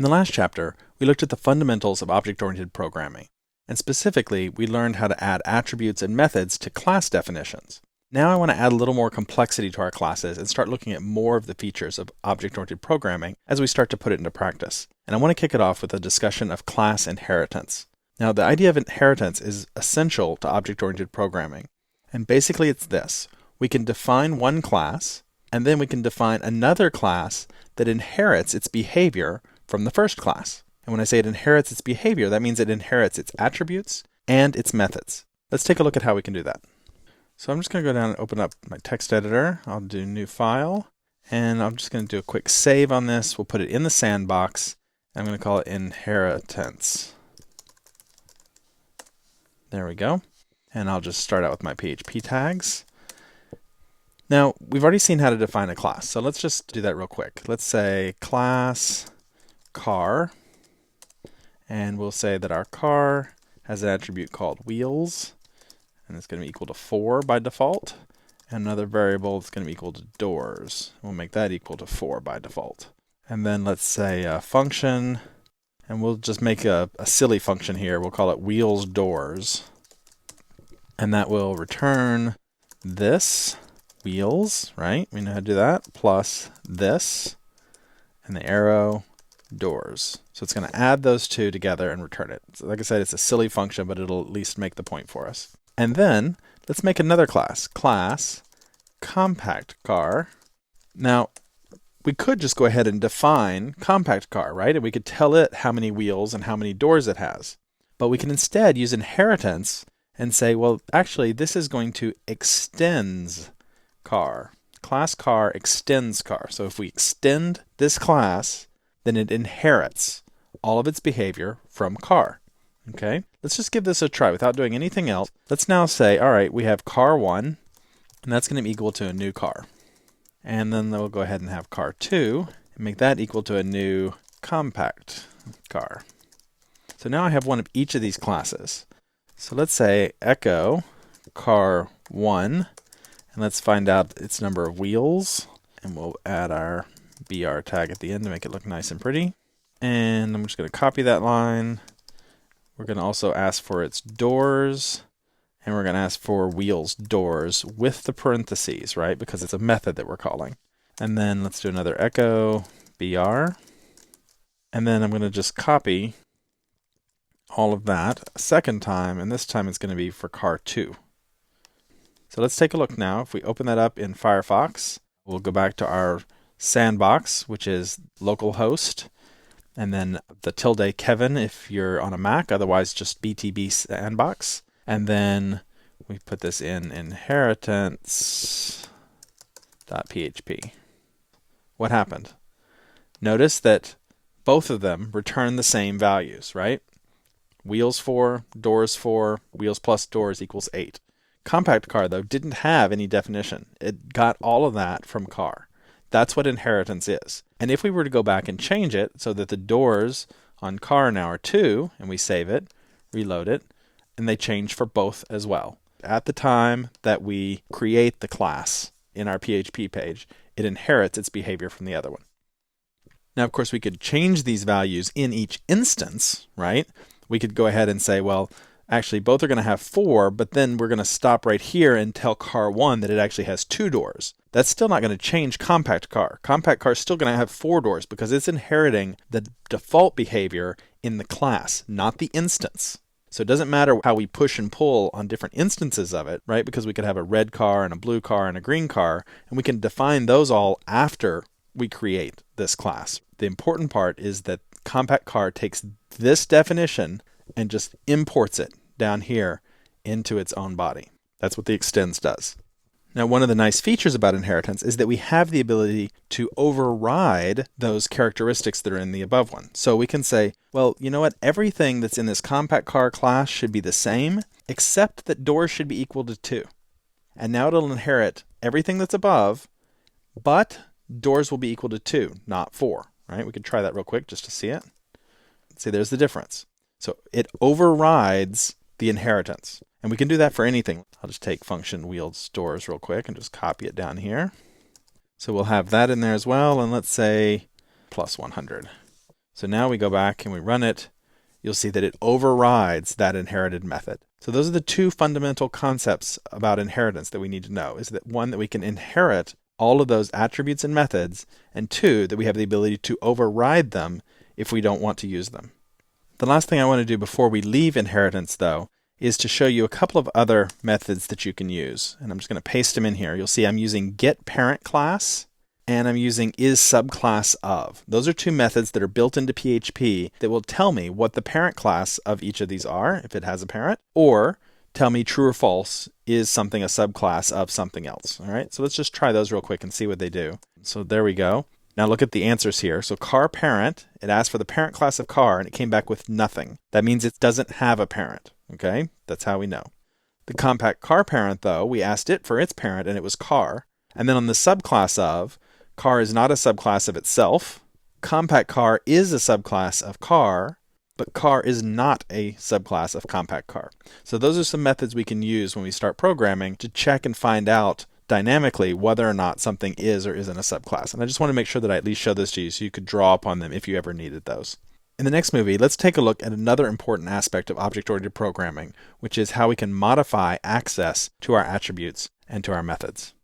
In the last chapter, we looked at the fundamentals of object-oriented programming, and specifically, we learned how to add attributes and methods to class definitions. Now I want to add a little more complexity to our classes and start looking at more of the features of object-oriented programming as we start to put it into practice. And I want to kick it off with a discussion of class inheritance. Now, the idea of inheritance is essential to object-oriented programming. And basically it's this. We can define one class, and then we can define another class that inherits its behavior from the first class. And when I say it inherits its behavior, that means it inherits its attributes and its methods. Let's take a look at how we can do that. So I'm just going to go down and open up my text editor. I'll do new file, and I'm just going to do a quick save on this. We'll put it in the sandbox. I'm going to call it inheritance. There we go. And I'll just start out with my PHP tags. Now, we've already seen how to define a class, so let's just do that real quick. Let's say class car, and we'll say that our car has an attribute called wheels, and it's going to be equal to 4 by default, and another variable that's going to be equal to doors. We'll make that equal to 4 by default. And then let's say a function, and we'll just make a silly function here. We'll call it wheels doors, and that will return this, wheels, right? We know how to do that, plus this, and the arrow, doors. So it's going to add those two together and return it. So like I said, it's a silly function, but it'll at least make the point for us. And then let's make another class, class compact car. Now, we could just go ahead and define compact car, right? And we could tell it how many wheels and how many doors it has. But we can instead use inheritance and say, well, actually, this is going to extends car. Class car extends car. So if we extend this class, then it inherits all of its behavior from car. Okay, let's just give this a try without doing anything else. Let's now say, all right, we have car1, and that's going to be equal to a new car. And then we'll go ahead and have car2, and make that equal to a new compact car. So now I have one of each of these classes. So let's say echo car1, and let's find out its number of wheels, and we'll add our BR tag at the end to make it look nice and pretty. And I'm just going to copy that line. We're going to also ask for its doors, and we're going to ask for wheels doors with the parentheses, right? Because it's a method that we're calling. And then let's do another echo BR. And then I'm going to just copy all of that a second time, and this time it's going to be for car2. So let's take a look now. If we open that up in Firefox, we'll go back to our sandbox, which is localhost, and then the tilde Kevin if you're on a Mac, otherwise just BTB sandbox. And then we put this in inheritance.php. What happened? Notice that both of them return the same values, right? Wheels 4, doors 4, wheels plus doors equals 8. Compact car, though, didn't have any definition. It got all of that from car. That's what inheritance is. And if we were to go back and change it so that the doors on car now are 2, and we save it, reload it, and they change for both as well. At the time that we create the class in our PHP page, it inherits its behavior from the other one. Now, of course, we could change these values in each instance, right? We could go ahead and say, well, actually, both are going to have 4, but then we're going to stop right here and tell car1 that it actually has 2 doors. That's still not going to change compact car. Compact car is still going to have 4 doors because it's inheriting the default behavior in the class, not the instance. So it doesn't matter how we push and pull on different instances of it, right? Because we could have a red car and a blue car and a green car, and we can define those all after we create this class. The important part is that compact car takes this definition and just imports it down here into its own body. That's what the extends does. Now, one of the nice features about inheritance is that we have the ability to override those characteristics that are in the above one. So we can say, well, you know what? Everything that's in this compact car class should be the same, except that doors should be equal to 2. And now it'll inherit everything that's above, but doors will be equal to 2, not 4. Right? We can try that real quick just to see it. See, there's the difference. So it overrides the inheritance. And we can do that for anything. I'll just take function wheels doors real quick and just copy it down here. So we'll have that in there as well. And let's say plus 100. So now we go back and we run it. You'll see that it overrides that inherited method. So those are the two fundamental concepts about inheritance that we need to know, is that one, that we can inherit all of those attributes and methods, and two, that we have the ability to override them if we don't want to use them. The last thing I want to do before we leave inheritance, though, is to show you a couple of other methods that you can use. And I'm just going to paste them in here. You'll see I'm using getParentClass and I'm using isSubclassOf. Those are two methods that are built into PHP that will tell me what the parent class of each of these are, if it has a parent, or tell me true or false, is something a subclass of something else. All right, so let's just try those real quick and see what they do. So there we go. Now look at the answers here. So car parent, it asked for the parent class of car and it came back with nothing. That means it doesn't have a parent. Okay, that's how we know. The compact car parent, though, we asked it for its parent and it was car. And then on the subclass of, car is not a subclass of itself. Compact car is a subclass of car, but car is not a subclass of compact car. So those are some methods we can use when we start programming to check and find out dynamically whether or not something is or isn't a subclass. And I just want to make sure that I at least show this to you so you could draw upon them if you ever needed those. In the next movie, let's take a look at another important aspect of object-oriented programming, which is how we can modify access to our attributes and to our methods.